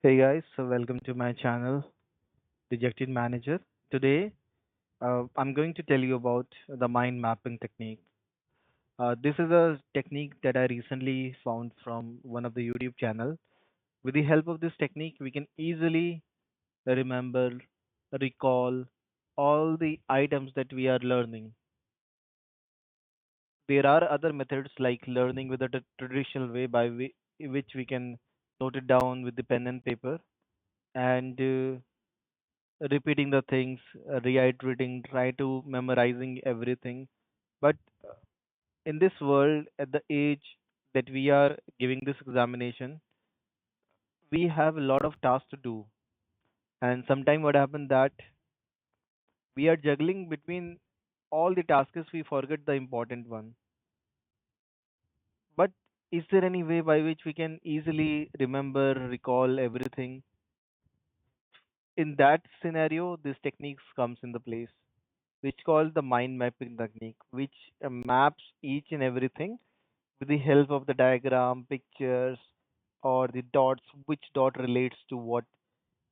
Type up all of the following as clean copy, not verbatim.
Hey guys, so welcome to my channel, Rejected Manager. Today, I'm going to tell you about the mind mapping technique. This is a technique that I recently found from one of the YouTube channel. With the help of this technique, we can easily remember, recall all the items that we are learning. There are other methods like learning with a traditional way which we can note it down with the pen and paper and repeating the things, reiterating, try to memorizing everything. But in this world, at the age that we are giving this examination, we have a lot of tasks to do. And sometimes what happens that we are juggling between all the tasks, we forget the important one. But is there any way by which we can easily remember, recall everything? In that scenario, this techniques comes in the place, which called the mind mapping technique, which maps each and everything with the help of the diagram, pictures, or the dots, which dot relates to what.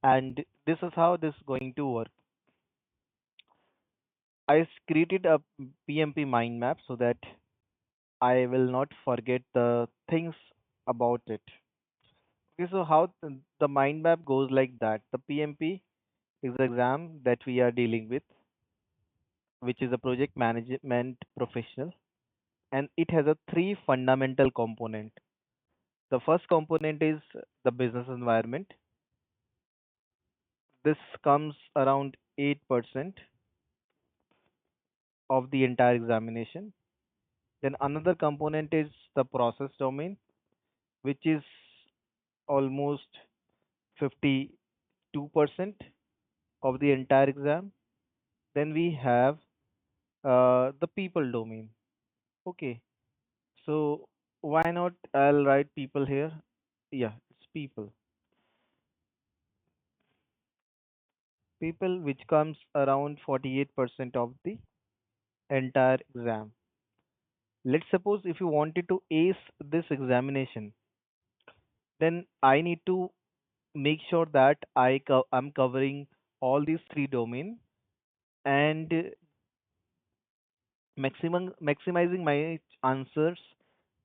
And this is how this is going to work. Created a PMP mind map so that I will not forget the things about it. Okay, so how the mind map goes like that. The PMP is the exam that we are dealing with, which is a project management professional, and it has a three fundamental component. The first component is the business environment. This comes around 8% of the entire examination. Then another component is the process domain, which is almost 52% of the entire exam. Then we have the people domain. Okay, so why not? I'll write people here. Yeah, it's people. People, which comes around 48% of the entire exam. Let's suppose if you wanted to ace this examination, then I need to make sure that I'm covering all these three domain and maximizing my answers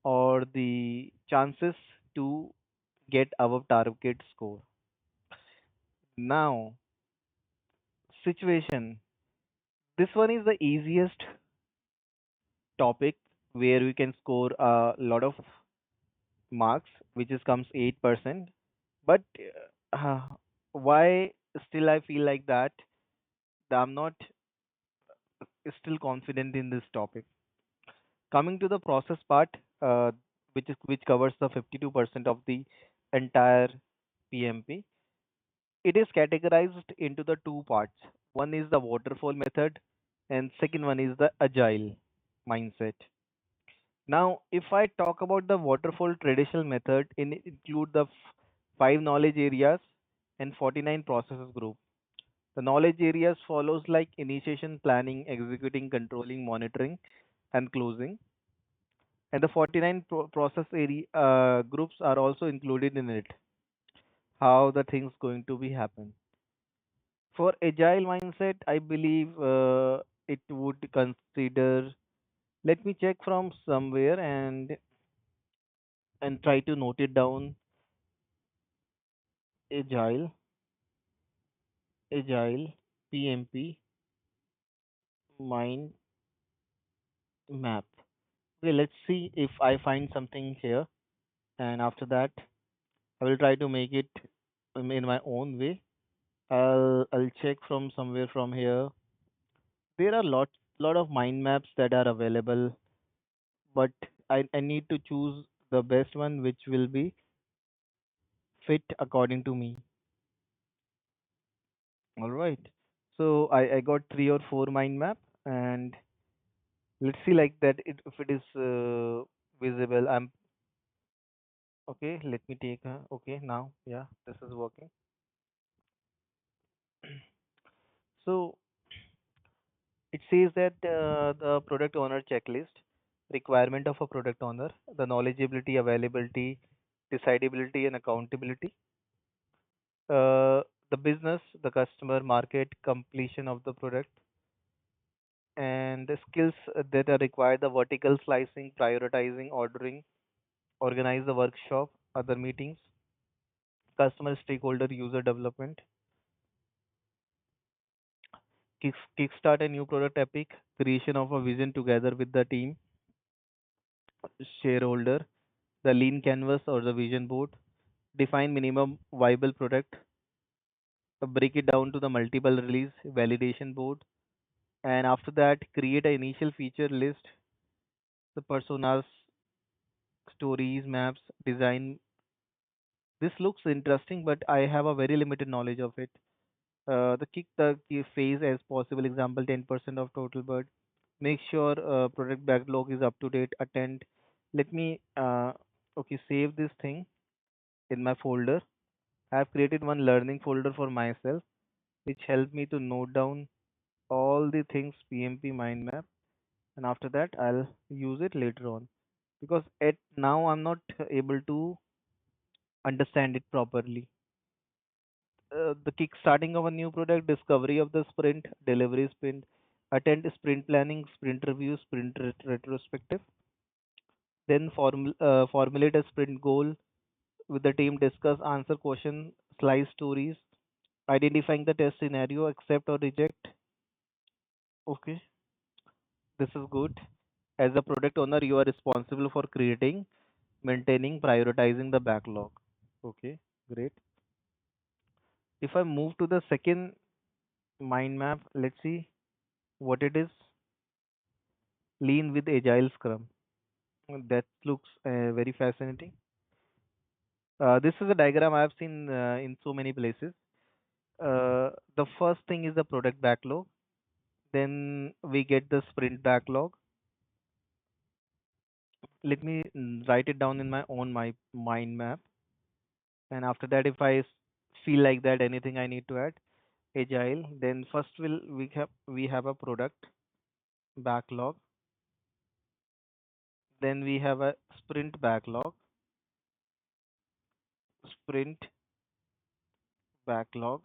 or the chances to get above target score. Now, situation. This one is the easiest topic where we can score a lot of marks, which is comes 8%. But why still I feel like that I'm not still confident in this topic. Coming to the process part, which covers the 52% of the entire PMP, it is categorized into the two parts. One is the waterfall method, and second one is the agile mindset. Now, if I talk about the waterfall traditional method, it include the five knowledge areas and 49 processes group. The knowledge areas follows like initiation, planning, executing, controlling, monitoring, and closing. And the 49 process area groups are also included in it. How the things going to be happen. For agile mindset, I believe it would consider. Let me check from somewhere and try to note it down. Agile, agile, PMP, mind map. Okay, let's see if I find something here, and after that, I will try to make it in my own way. I'll check from somewhere from here. There are lot of mind maps that are available, but I need to choose the best one which will be fit according to me. All right. So I got three or four mind map, and let's see like that if it is visible. I'm okay. Let me take okay now. Yeah, this is working. So it says that the product owner checklist, requirement of a product owner, the knowledgeability, availability, decidability, and accountability. Uh, the business, the customer, market, completion of the product, and the skills that are required, the vertical slicing, prioritizing, ordering, organize the workshop, other meetings, customer, stakeholder, user development, kickstart a new product epic, creation of a vision together with the team, shareholder, the lean canvas or the vision board, define minimum viable product, break it down to the multiple release validation board, and after that create an initial feature list, the personas, stories, maps, design. This looks interesting, but I have a very limited knowledge of it. The kick the key phase as possible example 10% of total bird. Make sure product backlog is up to date. Attend. Let me okay save this thing in my folder. I have created one learning folder for myself, which helped me to note down all the things PMP mind map, and after that I'll use it later on because at now I'm not able to understand it properly. The kick-starting of a new product, discovery of the sprint, delivery sprint, attend sprint planning, sprint review, sprint retrospective, then formulate a sprint goal with the team, discuss, answer question, slice stories, identifying the test scenario, accept or reject. Okay, this is good. As a product owner, you are responsible for creating, maintaining, prioritizing the backlog. Okay, great. If I move to the second mind map, let's see what it is. Lean with Agile Scrum. That looks very fascinating. This is a diagram I've seen in so many places. The first thing is the product backlog. Then we get the sprint backlog. Let me write it down in my own my mind map. And after that, if feel like that anything I need to add, Agile. Then first we have a product backlog. Then we have a sprint backlog. Sprint backlog.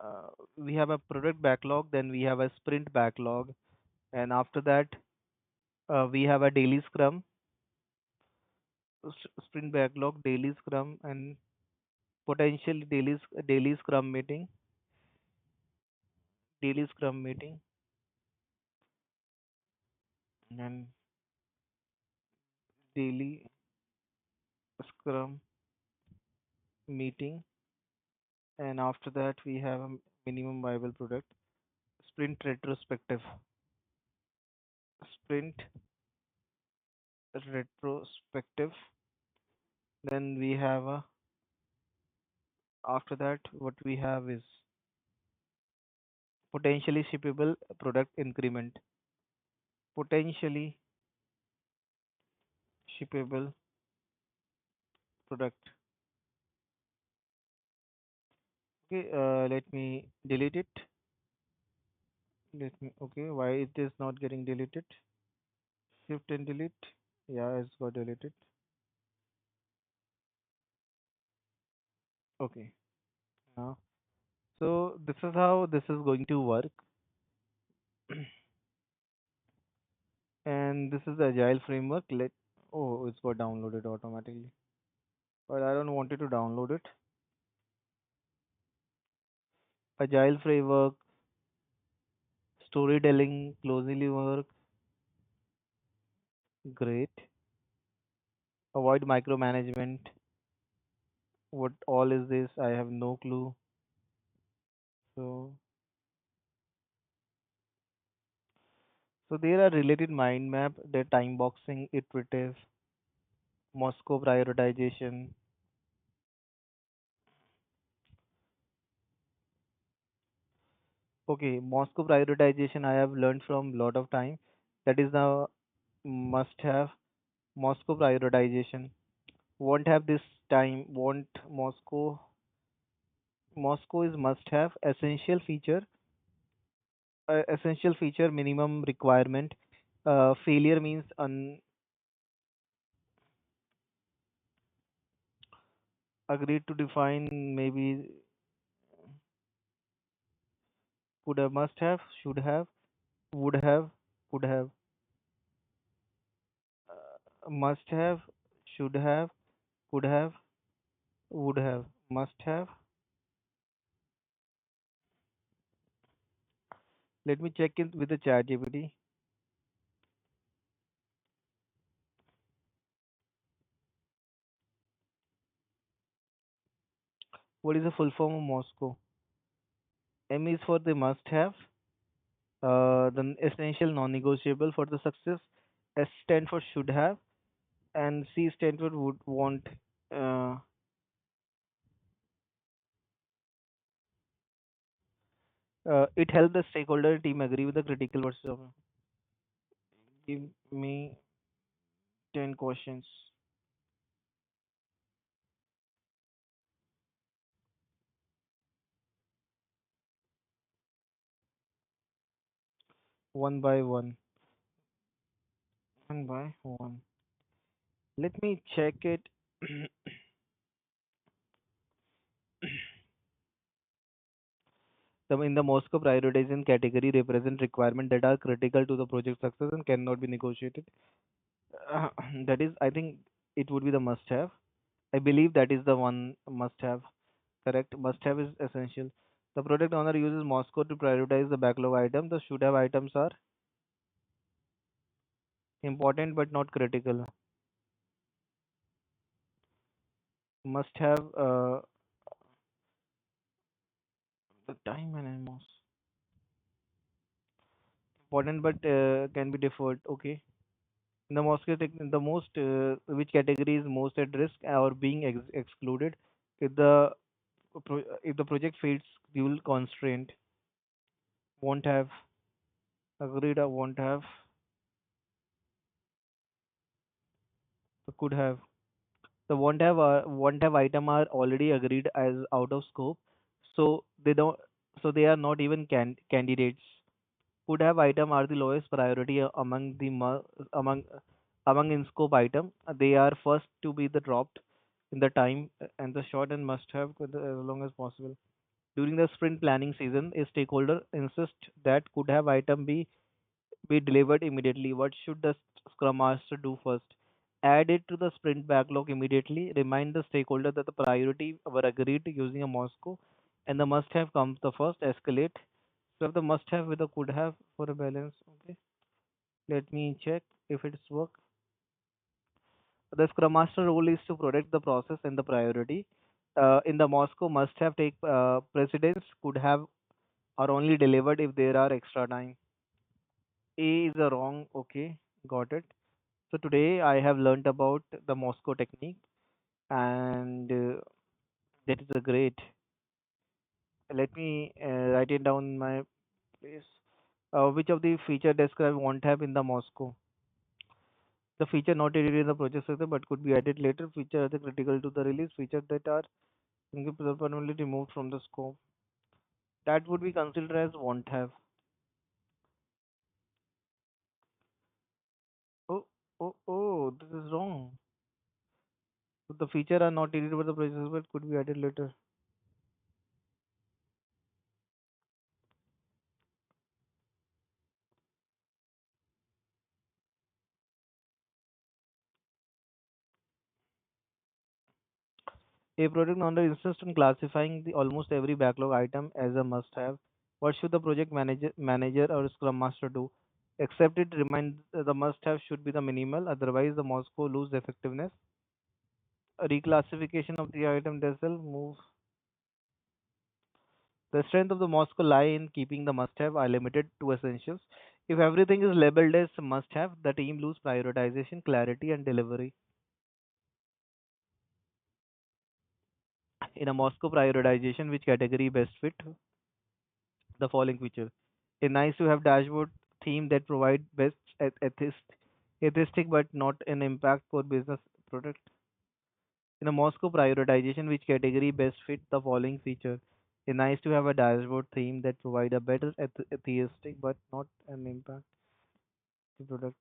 uh, we have a product backlog, then we have a sprint backlog, and after that, we have a daily scrum, sprint backlog, daily scrum, and potential daily scrum meeting, daily scrum meeting, and daily scrum meeting, and after that, we have a minimum viable product, sprint retrospective, sprint retrospective. Then we have a after that, what we have is potentially shippable product increment, potentially shippable product. Okay, let me delete it. Let me, okay, why it is not getting deleted? Shift and delete. Yeah, it's got deleted. Okay, now, so this is how this is going to work. And this is the agile framework. Oh, it's got downloaded automatically. But I don't want it to download it. Agile framework, storytelling, closely work, great. Avoid micromanagement. What all is this? I have no clue. So So there are related mind map, the time boxing, iterative, Moscow prioritization. Okay, Moscow prioritization I have learned from lot of time. That is the must have Moscow prioritization. Won't have this time. Want Moscow. Moscow is must have essential feature. Essential feature minimum requirement. Failure means agreed to define maybe could have, must have, should have, would have, could have, must have, should have, could have, would have, must have. Let me check in with the chat GPT. What is the full form of Moscow? M is for the must have, the essential non-negotiable for the success. S stand for should have, and C stand for would want. Uh, it helped the stakeholder team agree with the critical versus give me 10 questions one by one. One by one. Let me check it. In the Moscow prioritization category represent requirements that are critical to the project success and cannot be negotiated. Uh, that is, I think it would be the must have. I believe that is the one must have. Correct. Must have is essential. The product owner uses Moscow to prioritize the backlog item. The should have items are important but not critical. Must have the time and almost important but can be deferred. Okay. The the most which category is most at risk or being excluded if if the project fails fuel constraint won't have agreed or won't have could have the won't have item are already agreed as out of scope, so they don't so they are not even candidates. Could have item are the lowest priority among among among in scope item. They are first to be the dropped in the time and the short and must have as long as possible. During the sprint planning season, a stakeholder insists that could have item be delivered immediately. What should the Scrum Master do first? Add it to the sprint backlog immediately. Remind the stakeholder that the priority were agreed using a Moscow and the must have comes the first. Escalate. So the must have with the could have for a balance. Okay. Let me check if it's work. The Scrum Master role is to protect the process and the priority. In the Moscow must have take precedence. Could have are only delivered if there are extra time. A is a wrong. Okay, got it. So today I have learned about the Moscow technique, and that is a great. Let me write it down in my place. Which of the feature describe won't have in the Moscow? The feature not added in the project sector but could be added later. Feature are the critical to the release. Feature that are permanently removed from the scope. That would be considered as won't have. Oh, this is wrong. So the feature are not added by the project but could be added later. A product owner insists on classifying the almost every backlog item as a must-have. What should the project manager or Scrum Master do? Except it remind the must-have should be the minimal, otherwise the Moscow lose effectiveness. A reclassification of the item themselves move. The strength of the Moscow lie in keeping the must-have are limited to essentials. If everything is labeled as must-have, the team lose prioritization, clarity, and delivery. In a Moscow prioritization, which category best fit the following feature? A nice to have dashboard theme that provide best atheistic but not an impact for business product. In a Moscow prioritization, which category best fit the following feature? A nice to have a dashboard theme that provide a better atheistic but not an impact to product.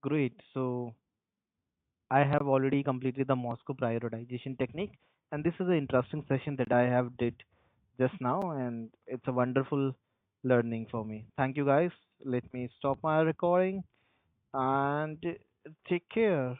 Great. So I have already completed the Moscow prioritization technique, and this is an interesting session that I have did just now, and it's a wonderful learning for me. Thank you guys. Let me stop my recording and take care.